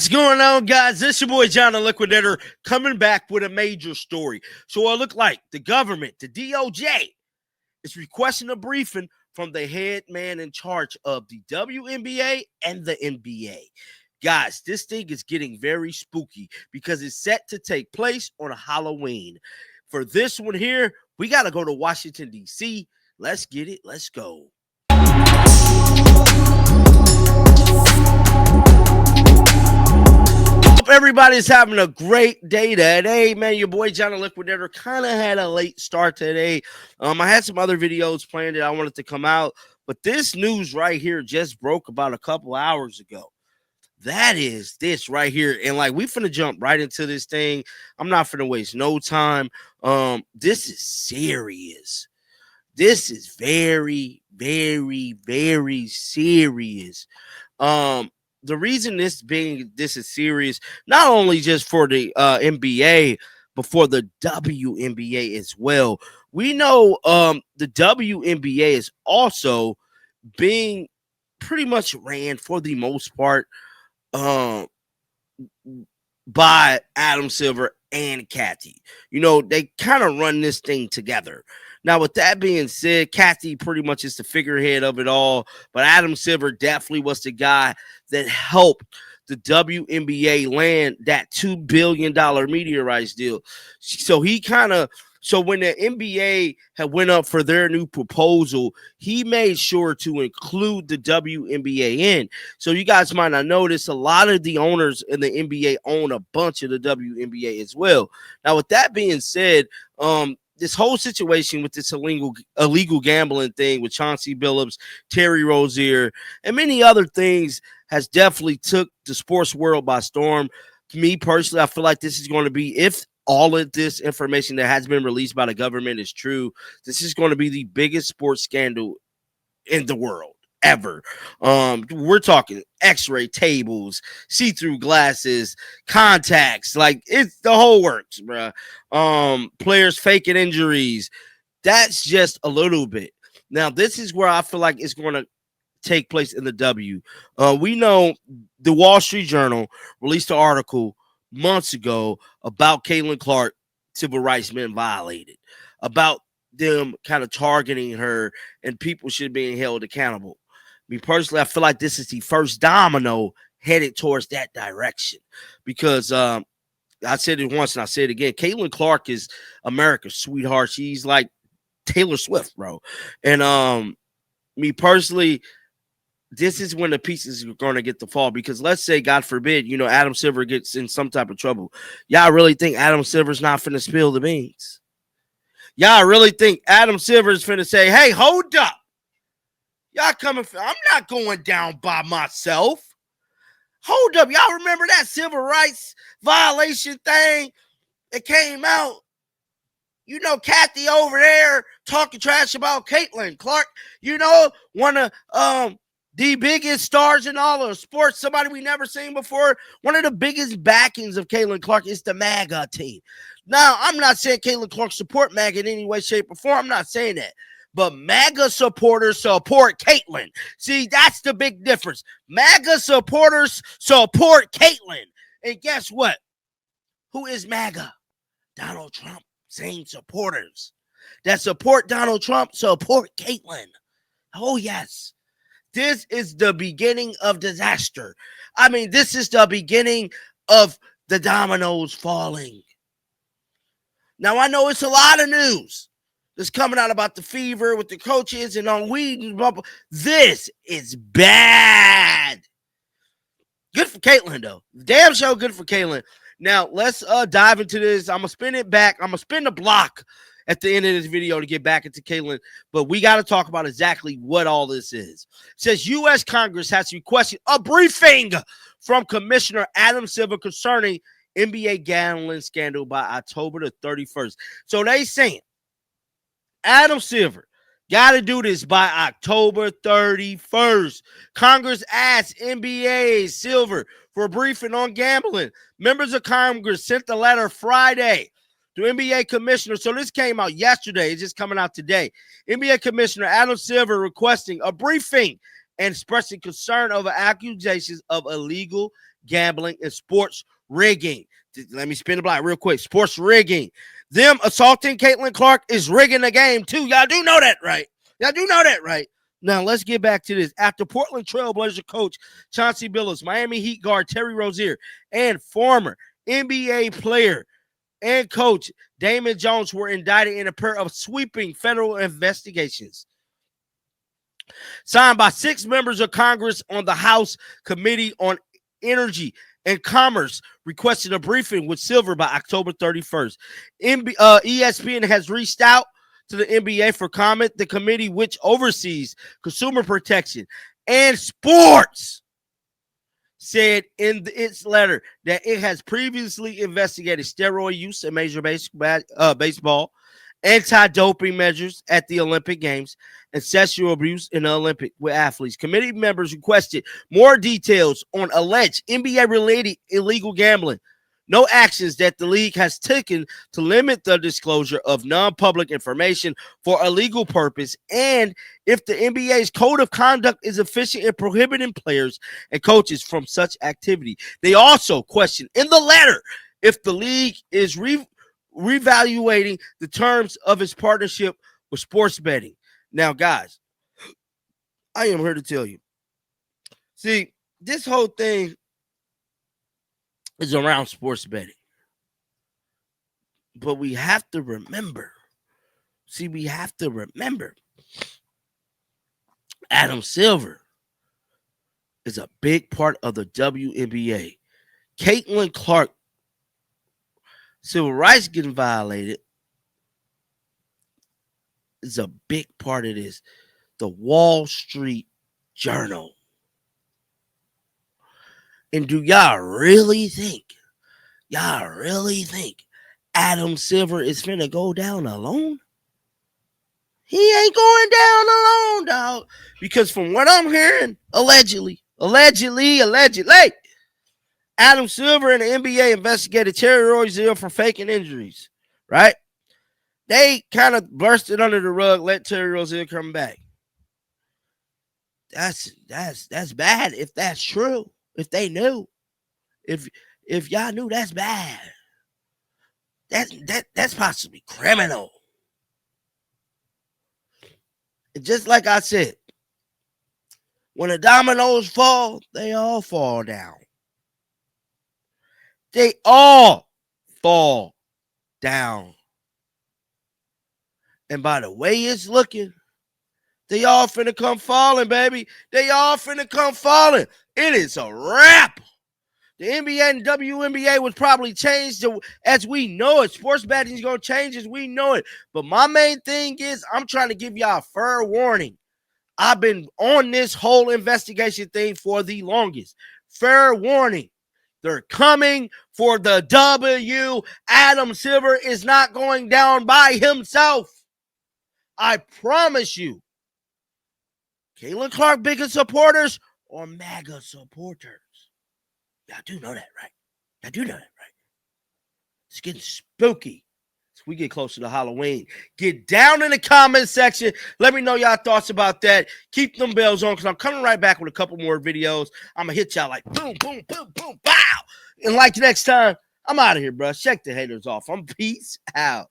What's going on, guys? This your boy John the Liquidator coming back with a major story. So it looked like the government, the DOJ, is requesting a briefing from the head man in charge of the WNBA and the NBA. Guys, this thing is getting very spooky because it's set to take place on Halloween. For this one here, we got to go to Washington, D.C. Let's get it. Let's go. Everybody's having a great day today, man. Your boy John the Liquidator kind of had a late start today. I had some other videos planned that I wanted to come out, but this news right here just broke about a couple hours ago. That is this right here, and like we finna jump right into this thing. I'm not finna waste no time. This is serious. This is very, very, very serious. The reason this is serious, not only just for the NBA, but for the WNBA as well. We know the WNBA is also being pretty much ran for the most part by Adam Silver and Kathy. You know, they kind of run this thing together. Now, with that being said, Kathy pretty much is the figurehead of it all, but Adam Silver definitely was the guy that helped the WNBA land that $2 billion media rights deal. So when the NBA had went up for their new proposal, he made sure to include the WNBA in. So you guys might not notice a lot of the owners in the NBA own a bunch of the WNBA as well. Now, with that being said, this whole situation with this illegal gambling thing with Chauncey Billups, Terry Rozier, and many other things has definitely took the sports world by storm. Me personally, I feel like this is going to be, if all of this information that has been released by the government is true, this is going to be the biggest sports scandal in the world ever. We're talking x-ray tables, see-through glasses, contacts, like it's the whole works, bro. Players faking injuries. That's just a little bit. Now, this is where I feel like it's going to take place in the W. We know the Wall Street Journal released an article months ago about Caitlin Clark civil rights being violated, about them kind of targeting her, and people should be held accountable. Me personally, I feel like this is the first domino headed towards that direction because I said it once and I say it again. Caitlin Clark is America's sweetheart. She's like Taylor Swift, bro. And me personally, this is when the pieces are going to get to fall because let's say, God forbid, you know, Adam Silver gets in some type of trouble. Y'all really think Adam Silver's not finna spill the beans? Y'all really think Adam Silver's finna say, hey, hold up. Y'all coming for, I'm not going down by myself. Hold up. Y'all remember that civil rights violation thing that came out? You know, Kathy over there talking trash about Caitlin Clark, you know, one of the biggest stars in all of sports, somebody we never seen before. One of the biggest backings of Caitlin Clark is the MAGA team. Now, I'm not saying Caitlin Clark support MAGA in any way, shape, or form. I'm not saying that. But MAGA supporters support Caitlin. See, that's the big difference. MAGA supporters support Caitlin. And guess what? Who is MAGA? Donald Trump. Same supporters that support Donald Trump support Caitlin. Oh, yes. This is the beginning of disaster. I mean, this is the beginning of the dominoes falling. Now, I know it's a lot of news that's coming out about the fever with the coaches and on weed and blah, blah. This is bad. Good for Caitlin, though. Damn show good for Caitlin. Now, let's dive into this. I'm going to spin it back. I'm going to spin the block at the end of this video to get back into Caitlin, but we got to talk about exactly what all this is. It says U.S. Congress has requested a briefing from Commissioner Adam Silver concerning NBA gambling scandal by October the 31st. So they saying Adam Silver got to do this by October 31st. Congress asked NBA Silver for a briefing on gambling. Members of Congress sent the letter Friday to NBA Commissioner. So this came out yesterday. It's just coming out today. NBA Commissioner Adam Silver requesting a briefing and expressing concern over accusations of illegal gambling and sports rigging. Let me spin the block real quick. Sports rigging. Them assaulting Caitlin Clark is rigging the game too. Y'all do know that, right? Y'all do know that, right? Now, let's get back to this. After Portland Trailblazer coach Chauncey Billups, Miami Heat guard Terry Rozier, and former NBA player and coach Damon Jones were indicted in a pair of sweeping federal investigations signed by 6 members of Congress on the House Committee on Energy and Commerce, requested a briefing with Silver by October 31st. ESPN has reached out to the NBA for comment. The committee, which oversees consumer protection and sports, said in its letter that it has previously investigated steroid use in Major Baseball, anti-doping measures at the Olympic Games, and sexual abuse in the Olympic with athletes. Committee members requested more details on alleged NBA-related illegal gambling. No actions that the league has taken to limit the disclosure of non-public information for a legal purpose, and if the NBA's code of conduct is efficient in prohibiting players and coaches from such activity. They also questioned in the letter if the league is reevaluating the terms of its partnership with sports betting. Now, guys, I am here to tell you. See, this whole thing is around sports betting. But we have to remember. Adam Silver is a big part of the WNBA. Caitlin Clark, civil rights getting violated, is a big part of this. The Wall Street Journal. And do y'all really think Adam Silver is finna go down alone? He ain't going down alone, dog. Because from what I'm hearing, allegedly, Adam Silver and the NBA investigated Terry Rozier for faking injuries, right? They kind of bursted under the rug, let Terry Rozier come back. That's bad if that's true. If they knew. If y'all knew, that's bad. That's possibly criminal. And just like I said, when the dominoes fall, they all fall down. They all fall down. And by the way it's looking, they all finna come falling, baby. They all finna come falling. It is a wrap. The NBA and WNBA was probably changed as we know it. Sports betting is going to change as we know it. But my main thing is I'm trying to give y'all a fair warning. I've been on this whole investigation thing for the longest. Fair warning. They're coming for the W. Adam Silver is not going down by himself. I promise you. Caitlin Clark, biggest supporters or MAGA supporters? Y'all do know that, right? It's getting spooky as we get closer to Halloween. Get down in the comment section. Let me know y'all thoughts about that. Keep them bells on because I'm coming right back with a couple more videos. I'm going to hit y'all like boom, boom, boom, boom, pow. And like next time, I'm out of here, bro. Check the haters off. I'm peace out.